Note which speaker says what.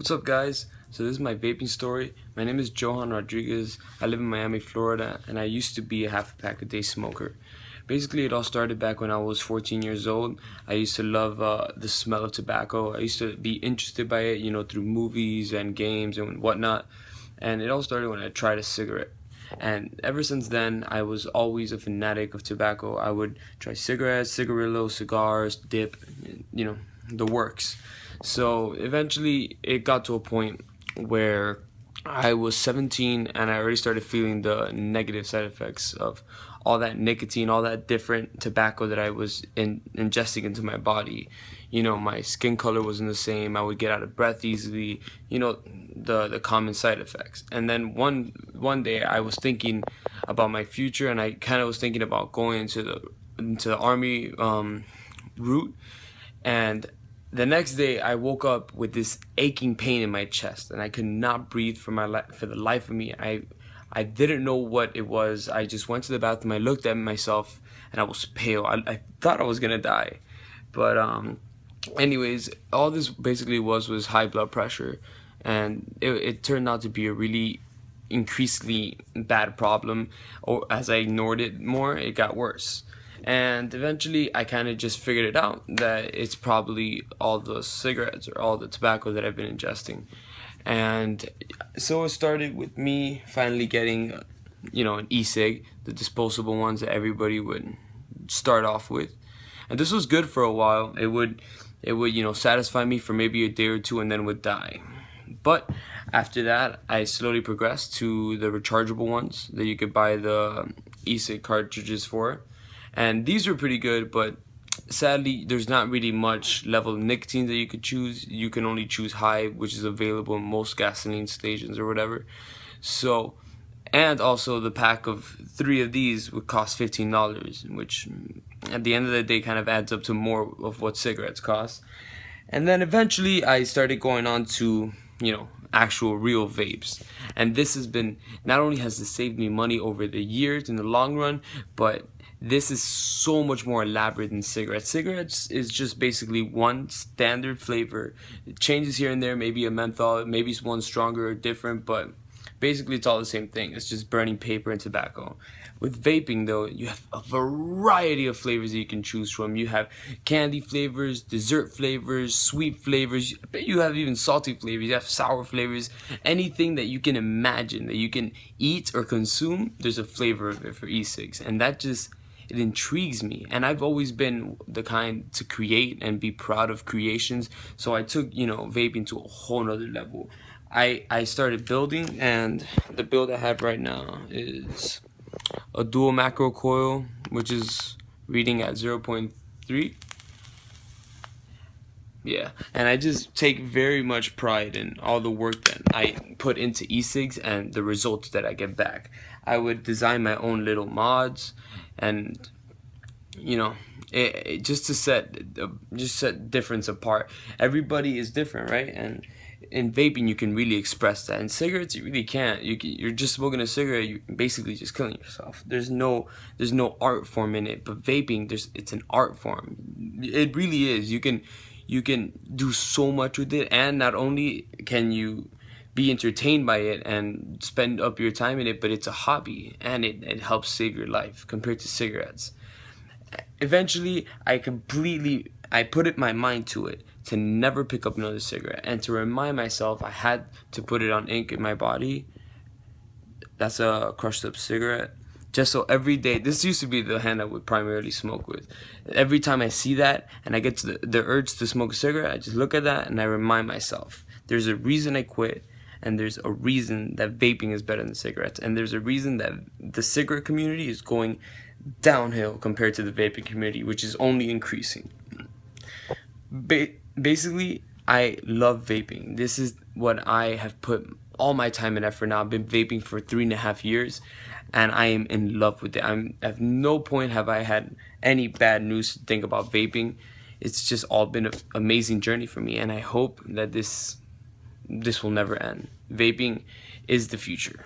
Speaker 1: What's up, guys? So this is my vaping story. My name is Johan Rodriguez. I live in Miami, Florida, and I used to be a half a pack a day smoker. Basically, it all started back when I was 14 years old. I used to love the smell of tobacco. I used to be interested by it, through movies and games and whatnot. And it all started when I tried a cigarette. And ever since then, I was always a fanatic of tobacco. I would try cigarettes, cigarillos, cigars, dip, the works. So eventually it got to a point where I was 17 and I already started feeling the negative side effects of all that nicotine, all that different tobacco that I was ingesting into my body. My skin color wasn't the same. I would get out of breath easily. The common side effects. And then one day I was thinking about my future, and I kind of was thinking about going into the army route. And the next day, I woke up with this aching pain in my chest, and I could not breathe for the life of me. I didn't know what it was. I just went to the bathroom. I looked at myself, and I was pale. I thought I was gonna die, but anyways, all this basically was high blood pressure, and it turned out to be a really increasingly bad problem. Or as I ignored it more, it got worse. And eventually I kind of just figured it out that it's probably all the cigarettes or all the tobacco that I've been ingesting. And so it started with me finally getting an e-cig, the disposable ones that everybody would start off with. And this was good for a while. It would satisfy me for maybe a day or two, and then would die. But after that, I slowly progressed to the rechargeable ones that you could buy the e-cig cartridges for. And these were pretty good, but sadly, there's not really much level of nicotine that you could choose. You can only choose high, which is available in most gasoline stations or whatever. So, and also the pack of 3 of these would cost $15, which at the end of the day kind of adds up to more of what cigarettes cost. And then eventually I started going on to, actual real vapes. And this has been, not only has this saved me money over the years in the long run, but this is so much more elaborate than cigarettes. Cigarettes is just basically one standard flavor. It changes here and there, maybe a menthol, maybe it's one stronger or different, but basically it's all the same thing. It's just burning paper and tobacco. With vaping though, you have a variety of flavors that you can choose from. You have candy flavors, dessert flavors, sweet flavors. You have even salty flavors. You have sour flavors. Anything that you can imagine that you can eat or consume, there's a flavor of it for e-cigs. And it intrigues me, and I've always been the kind to create and be proud of creations. So I took vaping to a whole nother level. I started building, and the build I have right now is a dual macro coil, which is reading at 0.3. Yeah, and I just take very much pride in all the work that I put into e-cigs and the results that I get back. I would design my own little mods, and just to set difference apart. Everybody is different, right? And in vaping, you can really express that. In cigarettes, you really can't. You're just smoking a cigarette. You're basically just killing yourself. There's no art form in it. But vaping, it's an art form. It really is. You can do so much with it, and not only can you be entertained by it and spend up your time in it, but it's a hobby, and it helps save your life compared to cigarettes. Eventually, I put my mind to it to never pick up another cigarette, and to remind myself I had to put it on ink in my body. That's a crushed up cigarette. Just so every day, this used to be the hand I would primarily smoke with. Every time I see that and I get to the urge to smoke a cigarette, I just look at that and I remind myself, there's a reason I quit, and there's a reason that vaping is better than cigarettes, and there's a reason that the cigarette community is going downhill compared to the vaping community, which is only increasing. Basically, I love vaping. This is what I have put all my time and effort now. I've been vaping for 3.5 years, and I am in love with it. At no point have I had any bad news to think about vaping. It's just all been an amazing journey for me, and I hope that this will never end. Vaping is the future.